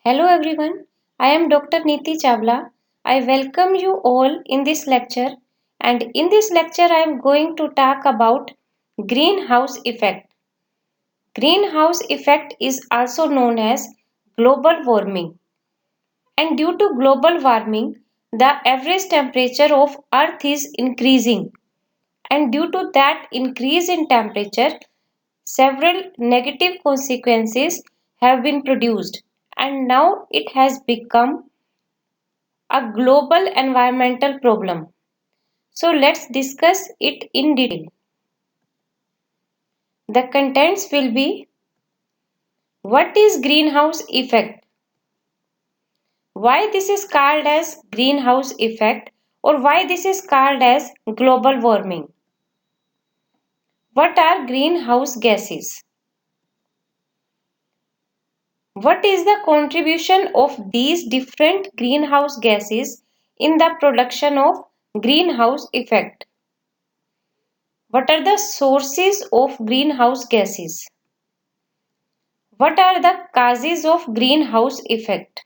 Hello everyone, I am Dr. Neeti Chawla. I welcome you all in this lecture, and in this lecture I am going to talk about greenhouse effect. Greenhouse effect is also known as global warming, and due to global warming the average temperature of earth is increasing, and due to that increase in temperature several negative consequences have been produced, and now it has become a global environmental problem. So let's discuss it in detail. The contents will be: what is greenhouse effect? Why this is called as greenhouse effect, or why this is called as global warming? What are greenhouse gases? What is the contribution of these different greenhouse gases in the production of greenhouse effect? What are the sources of greenhouse gases? What are the causes of greenhouse effect?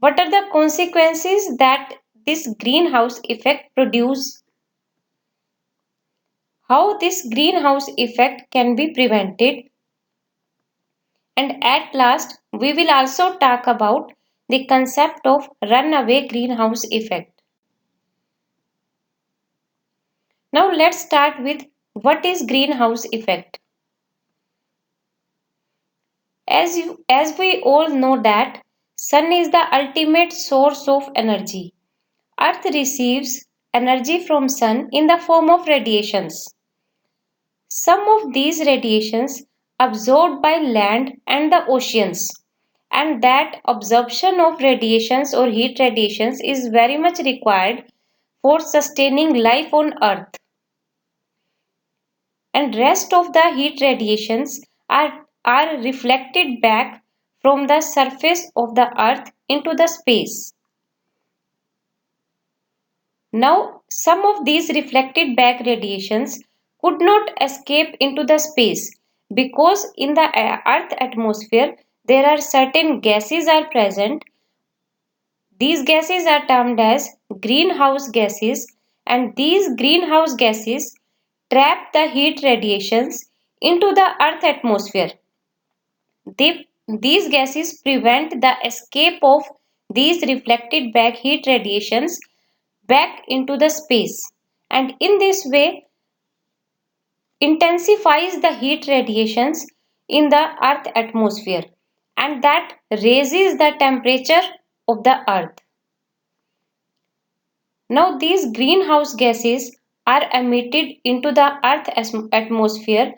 What are the consequences that this greenhouse effect produce? How this greenhouse effect can be prevented? And at last, we will also talk about the concept of runaway greenhouse effect. Now let's start with what is greenhouse effect. As we all know that sun is the ultimate source of energy. Earth receives energy from sun in the form of radiations. Some of these radiations absorbed by land and the oceans, and that absorption of radiations or heat radiations is very much required for sustaining life on earth, and rest of the heat radiations are reflected back from the surface of the earth into the space. Now, some of these reflected back radiations could not escape into the space because in the earth atmosphere there are certain gases are present. These gases are termed as greenhouse gases, and these greenhouse gases trap the heat radiations into the earth atmosphere. These gases prevent the escape of these reflected back heat radiations back into the space, and in this way intensifies the heat radiations in the earth atmosphere, and that raises the temperature of the earth. Now these greenhouse gases are emitted into the earth atmosphere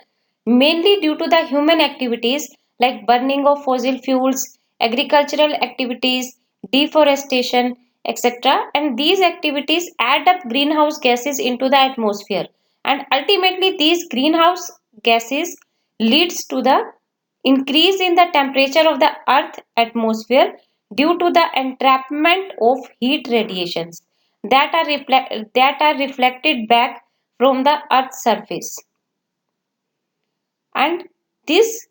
mainly due to the human activities like burning of fossil fuels, agricultural activities, deforestation, etc. And these activities add up greenhouse gases into the atmosphere, and ultimately these greenhouse gases leads to the increase in the temperature of the earth atmosphere due to the entrapment of heat radiations that are reflected back from the earth's surface, and this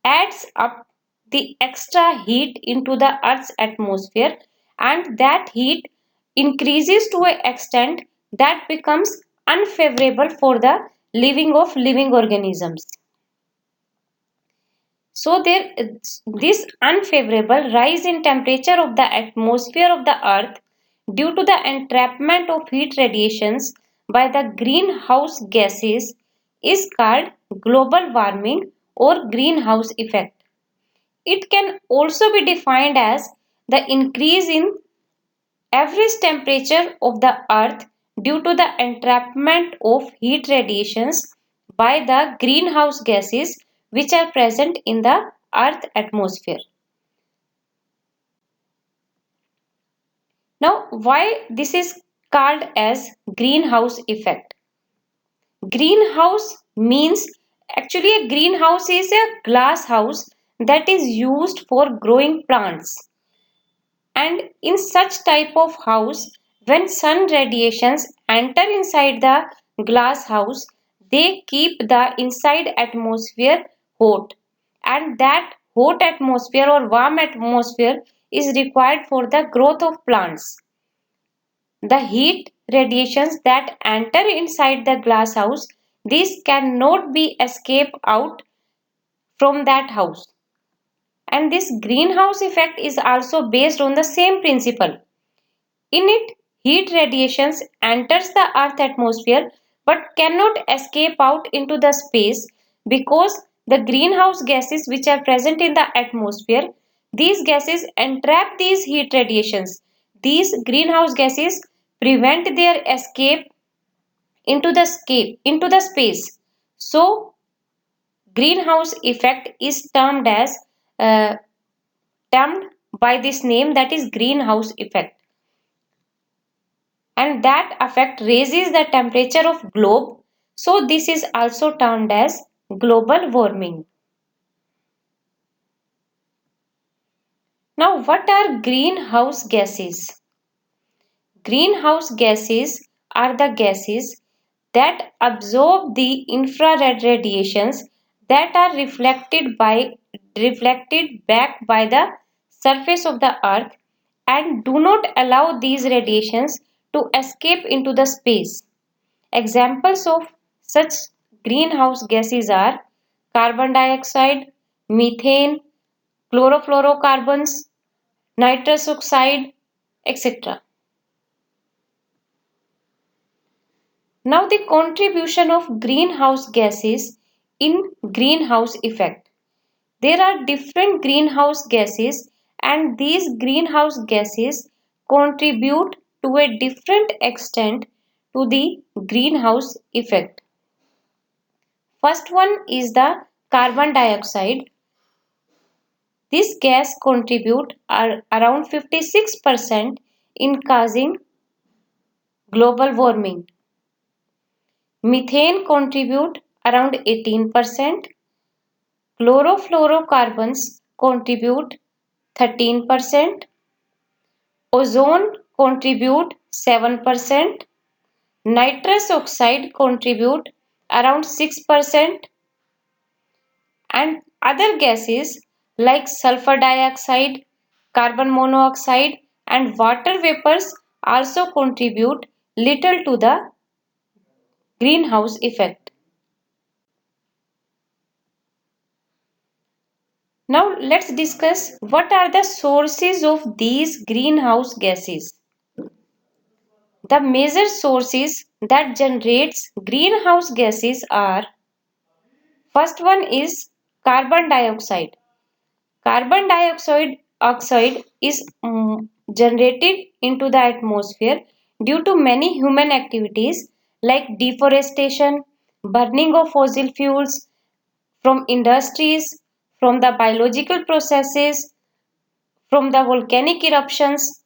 adds up the extra heat into the earth's atmosphere, and that heat increases to an extent that becomes unfavorable for the living organisms. So this unfavorable rise in temperature of the atmosphere of the earth due to the entrapment of heat radiations by the greenhouse gases is called global warming or greenhouse effect. It can also be defined as the increase in average temperature of the earth due to the entrapment of heat radiations by the greenhouse gases which are present in the earth atmosphere. Now, why this is called as greenhouse effect? Greenhouse means, actually a greenhouse is a glass house that is used for growing plants, and in such type of house when sun radiations enter inside the glass house they keep the inside atmosphere hot, and that hot atmosphere or warm atmosphere is required for the growth of plants. The heat radiations that enter inside the glass house, these cannot be escaped out from that house. And this greenhouse effect is also based on the same principle. In it, heat radiations enters the earth atmosphere but cannot escape out into the space because the greenhouse gases which are present in the atmosphere, these gases entrap these heat radiations. These greenhouse gases prevent their escape into the space. So greenhouse effect is uh, termed by this name, that is greenhouse effect, and that effect raises the temperature of globe, so this is also termed as global warming. Now what are greenhouse gases? Greenhouse gases are the gases that absorb the infrared radiations that are reflected back by the surface of the earth and do not allow these radiations to escape into the space. Examples of such greenhouse gases are carbon dioxide, methane, chlorofluorocarbons, nitrous oxide, etc. Now the contribution of greenhouse gases in greenhouse effect. There are different greenhouse gases and these greenhouse gases contribute to a different extent to the greenhouse effect. First one is the carbon dioxide. This gas contribute around 56% in causing global warming. Methane contribute around 18%. Chlorofluorocarbons contribute 13%. Ozone contribute 7%. Nitrous oxide contribute around 6%. And other gases like sulfur dioxide, carbon monoxide and water vapors also contribute little to the greenhouse effect. Now let's discuss what are the sources of these greenhouse gases. The major sources that generates greenhouse gases are: first one is carbon dioxide. Carbon dioxide is generated into the atmosphere due to many human activities like deforestation, burning of fossil fuels, from industries, from the biological processes, from the volcanic eruptions.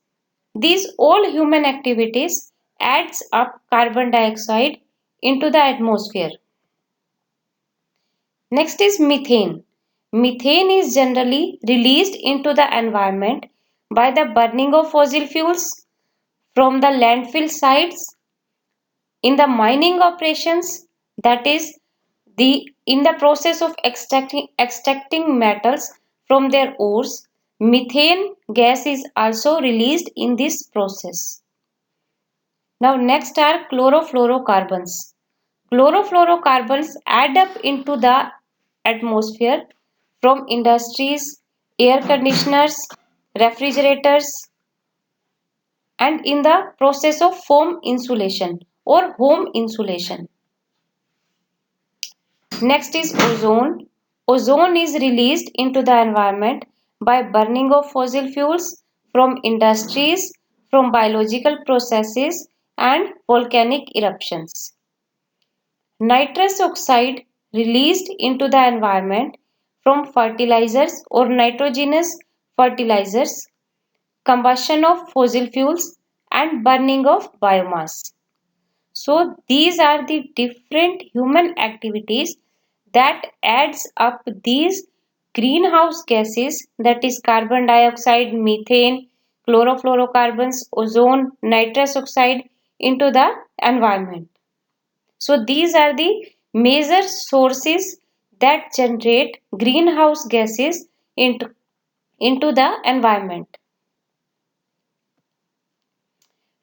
These all human activities adds up carbon dioxide into the atmosphere. Next is methane. Methane is generally released into the environment by the burning of fossil fuels from the landfill sites, in the mining operations, that is in the process of extracting metals from their ores. Methane gas is also released in this process. Now next are chlorofluorocarbons. Chlorofluorocarbons add up into the atmosphere from industries, air conditioners, refrigerators, and in the process of foam insulation or home insulation. Next is ozone. Ozone is released into the environment by burning of fossil fuels from industries, from biological processes and volcanic eruptions. Nitrous oxide released into the environment from fertilizers or nitrogenous fertilizers, combustion of fossil fuels and burning of biomass. So these are the different human activities that adds up these greenhouse gases, that is carbon dioxide, methane, chlorofluorocarbons, ozone, nitrous oxide into the environment. So these are the major sources that generate greenhouse gases into, into the environment.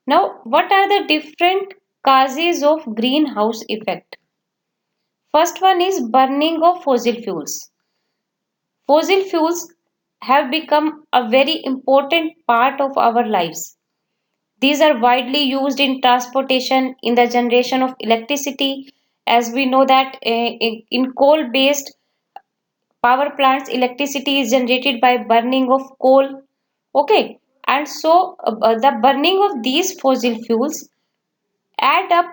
Now, what are the different causes of greenhouse effect? First one is burning of fossil fuels. Fossil fuels have become a very important part of our lives. These are widely used in transportation, in the generation of electricity, as we know that in coal-based power plants, electricity is generated by burning of coal. Okay, and so the burning of these fossil fuels add up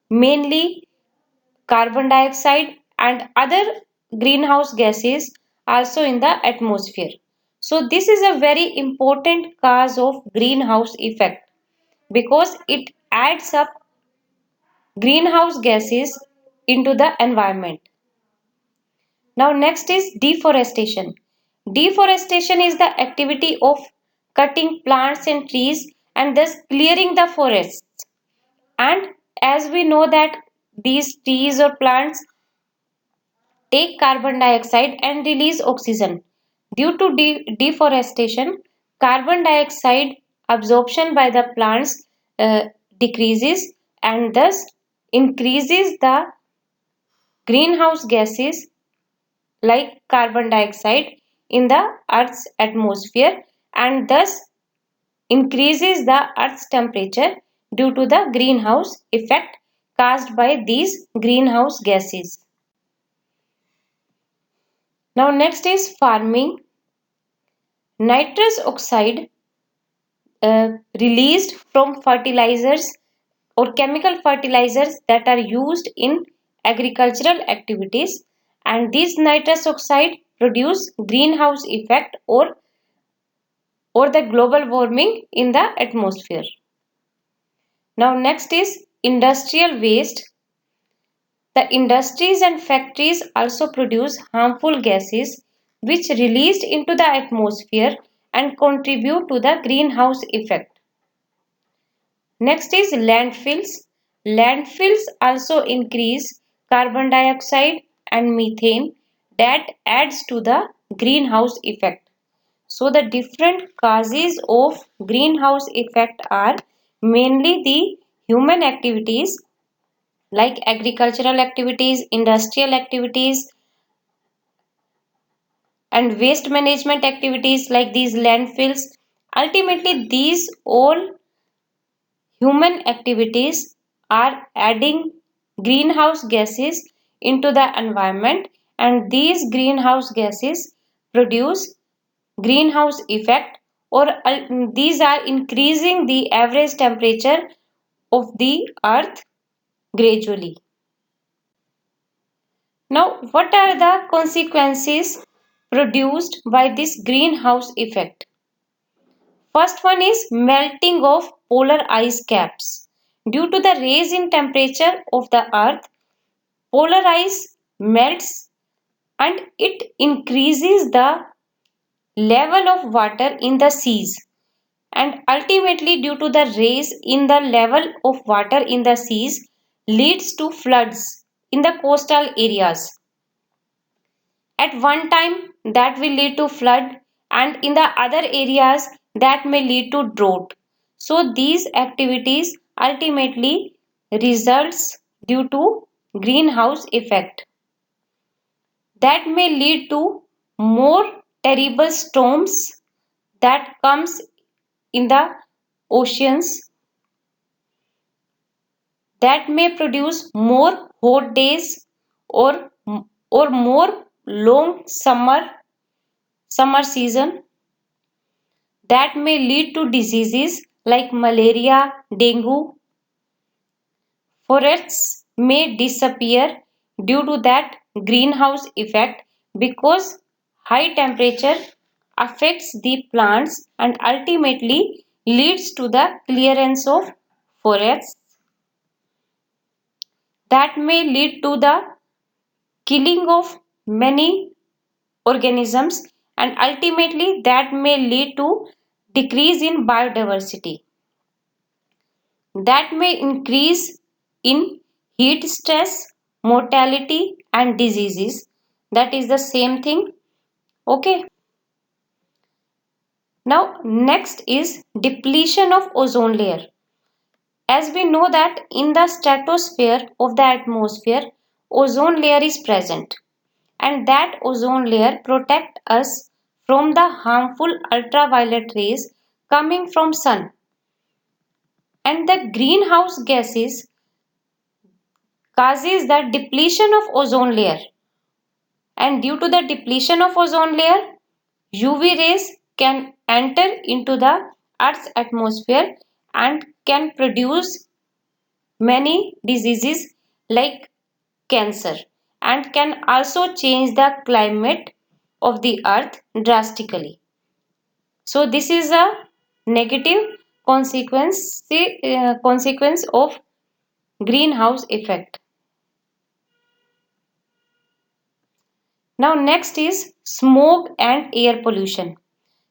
mainly carbon dioxide and other greenhouse gases also in the atmosphere. So this is a very important cause of greenhouse effect because it adds up greenhouse gases into the environment. Now next is deforestation. Deforestation is the activity of cutting plants and trees and thus clearing the forests. And as we know that these trees or plants take carbon dioxide and release oxygen. Due to deforestation, carbon dioxide absorption by the plants decreases and thus increases the greenhouse gases like carbon dioxide in the Earth's atmosphere and thus increases the Earth's temperature due to the greenhouse effect caused by these greenhouse gases. Now next is farming. Nitrous oxide released from fertilizers or chemical fertilizers that are used in agricultural activities, and these nitrous oxide produce greenhouse effect or the global warming in the atmosphere. Now next is industrial waste. The industries and factories also produce harmful gases which released into the atmosphere and contribute to the greenhouse effect. Next is landfills. Landfills also increase carbon dioxide and methane that adds to the greenhouse effect. So the different causes of greenhouse effect are mainly the human activities like agricultural activities, industrial activities, and waste management activities like these landfills. Ultimately, these all human activities are adding greenhouse gases into the environment, and these greenhouse gases produce greenhouse effect or these are increasing the average temperature of the earth gradually. Now, what are the consequences produced by this greenhouse effect? First one is melting of polar ice caps. Due to the rise in temperature of the earth, polar ice melts and it increases the level of water in the seas. And ultimately, due to the rise in the level of water in the seas, leads to floods in the coastal areas. At one time, that will lead to flood, and in the other areas, that may lead to drought. So these activities ultimately results due to greenhouse effect. That may lead to more terrible storms that comes in the oceans, that may produce more hot days or more long summer season, that may lead to diseases like malaria, dengue. Forests may disappear due to that greenhouse effect because high temperature affects the plants and ultimately leads to the clearance of forests. That may lead to the killing of many organisms and ultimately that may lead to decrease in biodiversity. That may increase in heat stress, mortality and diseases. That is the same thing. Okay. Now next is depletion of ozone layer. As we know that in the stratosphere of the atmosphere, ozone layer is present, and that ozone layer protects us from the harmful ultraviolet rays coming from sun. And the greenhouse gases causes the depletion of ozone layer, and due to the depletion of ozone layer, UV rays can enter into the Earth's atmosphere and can produce many diseases like cancer, and can also change the climate of the earth drastically. So this is a negative consequence of greenhouse effect. Now next is smoke and air pollution.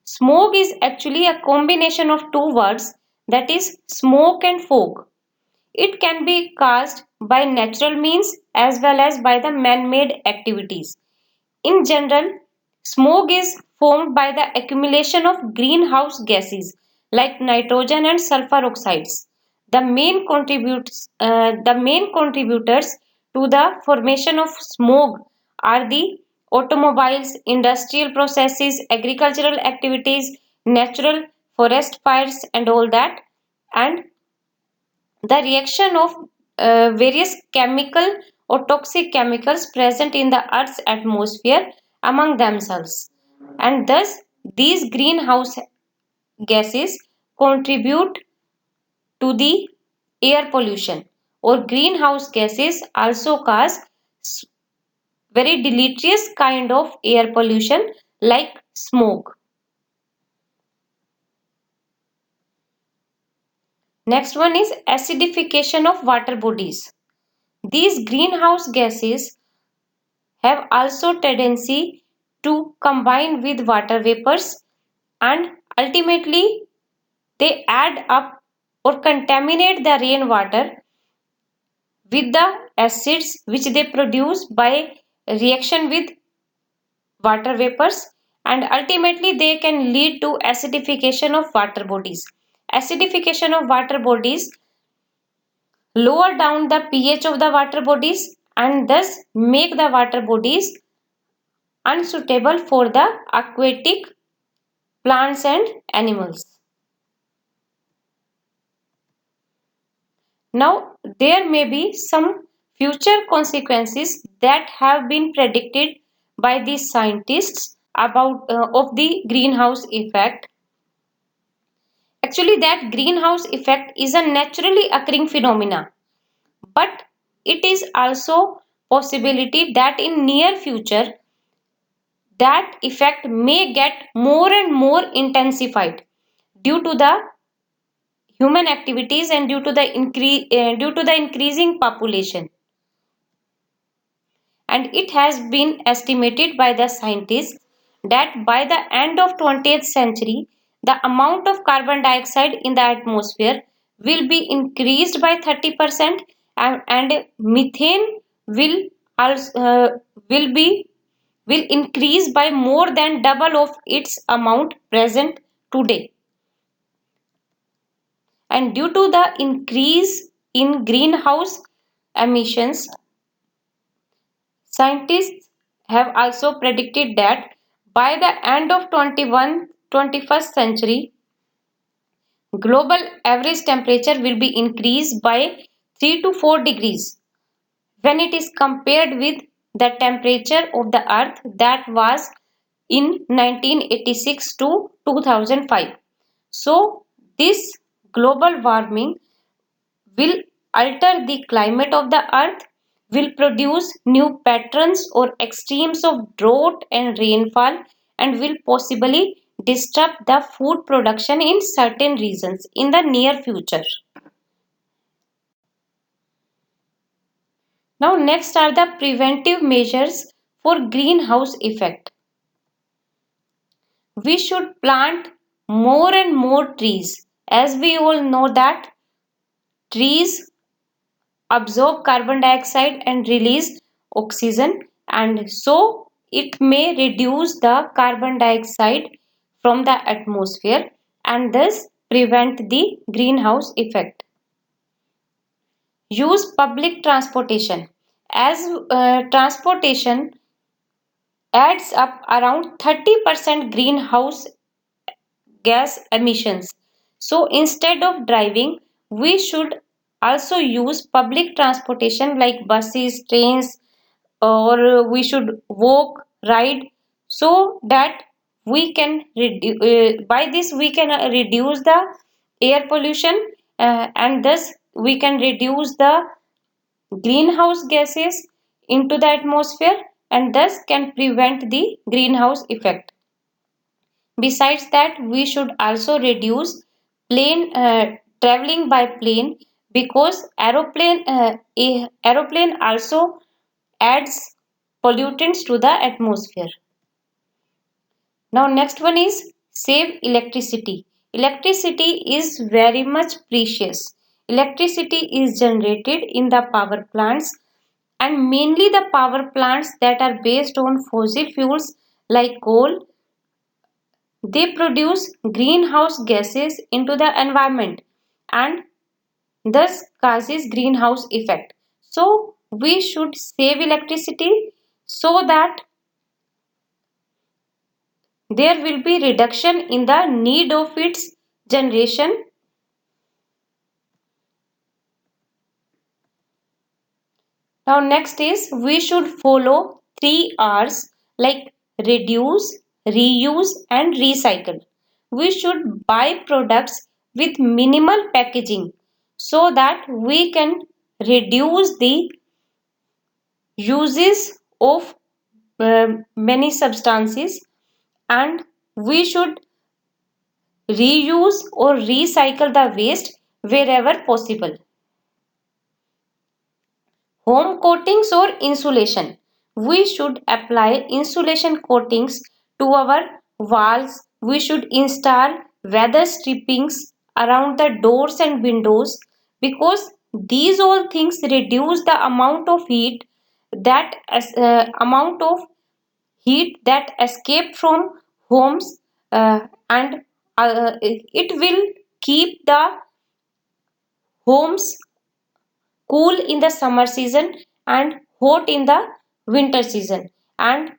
Smoke is actually a combination of two words, that is smoke and fog. It can be caused by natural means as well as by the man-made activities. In general, smoke is formed by the accumulation of greenhouse gases like nitrogen and sulfur oxides. The main contributors to the formation of smoke are the automobiles, industrial processes, agricultural activities, natural forest fires, and all that. And the reaction of various chemical or toxic chemicals present in the Earth's atmosphere among themselves. And thus, these greenhouse gases contribute to the air pollution, or greenhouse gases also cause very deleterious kind of air pollution like smoke. Next one is acidification of water bodies. These greenhouse gases have also tendency to combine with water vapors, and ultimately they add up or contaminate the rainwater with the acids which they produce by reaction with water vapors, and ultimately they can lead to acidification of water bodies. Acidification of water bodies lower down the pH of the water bodies and thus make the water bodies unsuitable for the aquatic plants and animals. Now, there may be some future consequences that have been predicted by the scientists about of the greenhouse effect. Actually, that greenhouse effect is a naturally occurring phenomena, but it is also possibility that in near future that effect may get more and more intensified due to the human activities and due to the increasing population. And it has been estimated by the scientists that by the end of 20th century the amount of carbon dioxide in the atmosphere will be increased by 30%, and methane will also will increase by more than double of its amount present today. And due to the increase in greenhouse emissions, scientists have also predicted that by the end of 21st century, global average temperature will be increased by 3 to 4 degrees when it is compared with the temperature of the earth that was in 1986 to 2005. So, this global warming will alter the climate of the earth, will produce new patterns or extremes of drought and rainfall, and will possibly disrupt the food production in certain regions in the near future. Now next are the preventive measures for greenhouse effect. We should plant more and more trees, as we all know that trees absorb carbon dioxide and release oxygen, and so it may reduce the carbon dioxide from the atmosphere and thus prevent the greenhouse effect. Use public transportation. As transportation adds up around 30% greenhouse gas emissions. So instead of driving, we should also use public transportation like buses, trains, or we should walk, ride, so that we can by this we can reduce the air pollution, and thus we can reduce the greenhouse gases into the atmosphere and thus can prevent the greenhouse effect. Besides that, we should also reduce plane traveling by plane, because aeroplane also adds pollutants to the atmosphere. Now next one is save electricity. Electricity is very much precious. Electricity is generated in the power plants, and mainly the power plants that are based on fossil fuels like coal. They produce greenhouse gases into the environment and thus causes greenhouse effect. So we should save electricity so that there will be reduction in the need of its generation. Now next is we should follow 3 R's like reduce, reuse and recycle. We should buy products with minimal packaging so that we can reduce the uses of many substances, and we should reuse or recycle the waste wherever possible. Home coatings or insulation. We should apply insulation coatings to our walls. We should install weather strippings around the doors and windows, because these all things reduce the amount of heat that escape from homes, and it will keep the homes cool in the summer season and hot in the winter season, and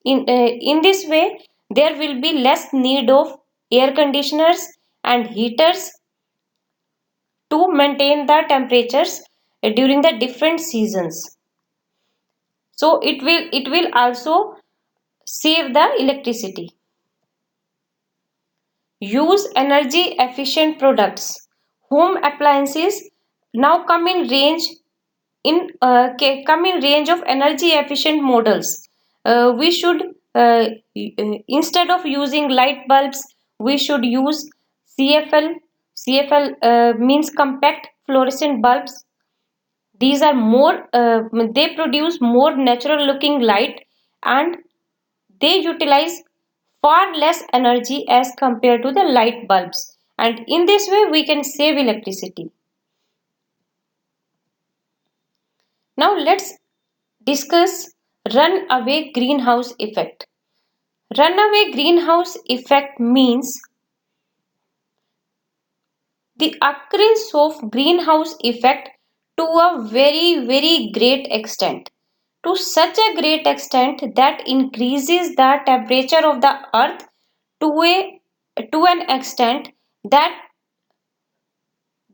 in this way there will be less need of air conditioners and heaters to maintain the temperatures during the different seasons. So it will also save the electricity. Use energy efficient products. Home appliances now come in range of energy efficient models. We should instead of using light bulbs, we should use CFL. CFL means compact fluorescent bulbs. These are they produce more natural looking light, and they utilize far less energy as compared to the light bulbs, and in this way we can save electricity. Now let's discuss runaway greenhouse effect. Runaway greenhouse effect means the occurrence of greenhouse effect to a very great extent, to such a great extent that increases the temperature of the earth to a to an extent that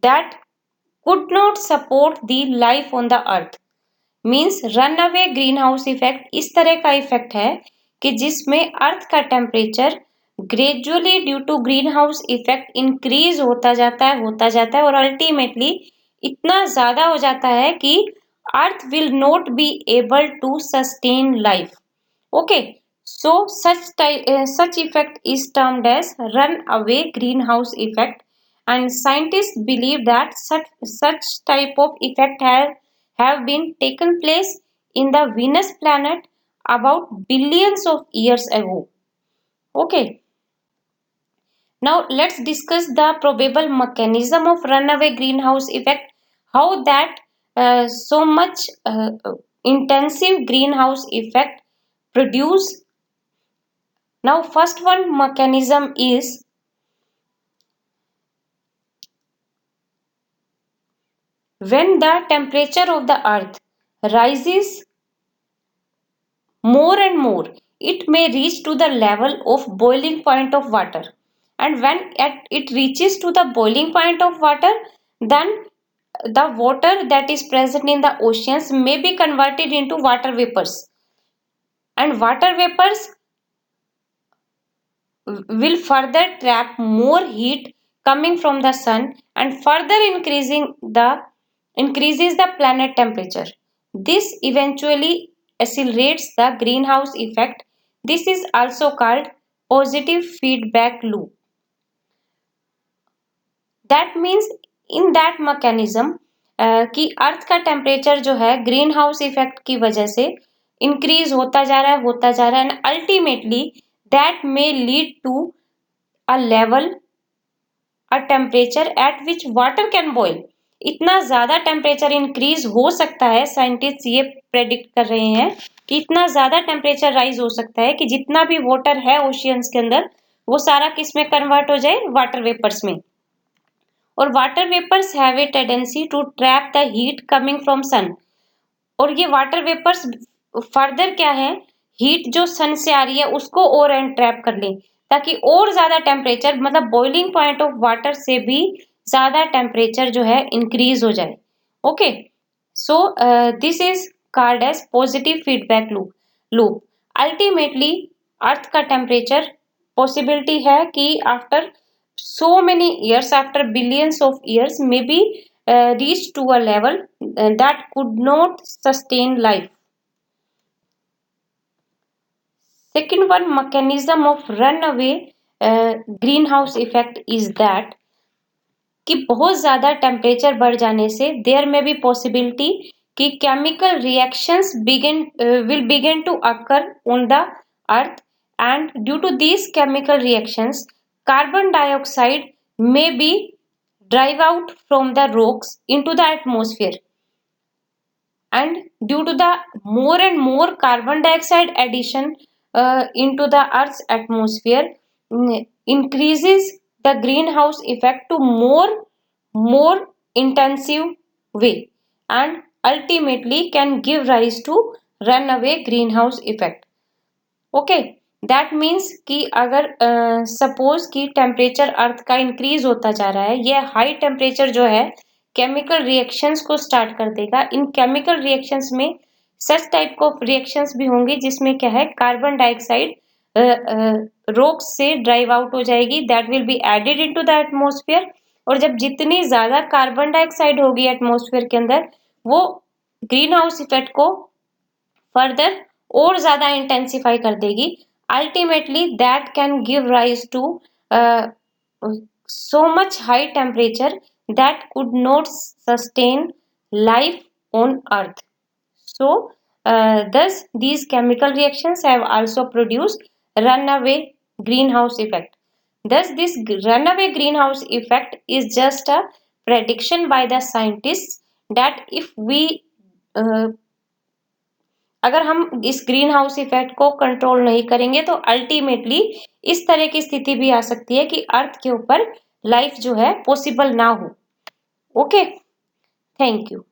that could not support the life on the earth. Means runaway greenhouse effect इस तरह का effect है कि जिसमें earth का temperature gradually due to greenhouse effect increase होता जाता है और अल्टीमेटली इतना ज्यादा हो जाता है कि earth will not be able to sustain life. Okay, so such effect is termed as runaway greenhouse effect, and scientists believe that such type of effect have been taken place in the Venus planet about billions of years ago. Okay, now let's discuss the probable mechanism of runaway greenhouse effect, how that so much intensive greenhouse effect produce. Now first one mechanism is when the temperature of the earth rises more and more, it may reach to the level of boiling point of water. And when it reaches to the boiling point of water, then the water that is present in the oceans may be converted into water vapors. And water vapors will further trap more heat coming from the sun and further increases the planet temperature. This eventually accelerates the greenhouse effect. This is also called positive feedback loop. That means in that mechanism कि अर्थ का temperature जो है green house effect की वजह से increase होता जा रहा है and ultimately that may lead to a level a temperature at which water can boil. इतना ज्यादा टेम्परेचर इंक्रीज हो सकता है, साइंटिस्ट ये प्रेडिक्ट कर रहे हैं कि इतना ज्यादा टेम्परेचर राइज हो सकता है कि जितना भी वाटर है ओशियंस के अंदर वो सारा किस में कन्वर्ट हो जाए, वाटर वेपर्स में. और water vapours have a tendency to trap the heat coming from sun. और ये वाटर वेपर्स फर्दर क्या है, हीट जो सन से आ रही है उसको और ट्रैप कर ले ताकि और ज्यादा टेम्परेचर मतलब बॉइलिंग पॉइंट ऑफ वाटर से भी ज्यादा टेम्परेचर जो है इंक्रीज हो जाए. Okay, so this is called as positive feedback loop. Ultimately earth का टेम्परेचर पॉसिबिलिटी है कि after so many years, after billions of years, maybe reached to a level that could not sustain life. Second one mechanism of runaway greenhouse effect is that कि बहुत ज्यादा temperature बढ़ जाने से there में भी पॉसिबिलिटी कि chemical reactions will begin to occur on the earth, and due to these chemical reactions carbon dioxide may be drive out from the rocks into the atmosphere, and due to the more and more carbon dioxide addition into the earth's atmosphere increases the greenhouse effect to more intensive way and ultimately can give rise to runaway greenhouse effect. Okay, that means कि अगर suppose कि temperature अर्थ का increase होता जा रहा है, ये high temperature जो है केमिकल रिएक्शंस को स्टार्ट कर देगा. इन केमिकल रिएक्शंस में सच टाइप ऑफ रिएक्शंस भी होंगी जिसमें क्या है, कार्बन डाइऑक्साइड रॉक्स से ड्राइव आउट हो जाएगी, that will be added into the atmosphere. और जब जितनी ज्यादा कार्बन डाइऑक्साइड होगी एटमॉस्फेयर के अंदर, वो ग्रीन हाउस इफेक्ट को फर्दर और ज्यादा इंटेंसिफाई कर देगी. Ultimately that can give rise to so much high temperature that could not sustain life on earth. So thus these chemical reactions have also produced runaway greenhouse effect. Thus this runaway greenhouse effect is just a prediction by the scientists that if we अगर हम इस green house effect को control नहीं करेंगे तो ultimately इस तरह की स्थिति भी आ सकती है कि अर्थ के ऊपर लाइफ जो है पॉसिबल ना हो. Okay, thank you.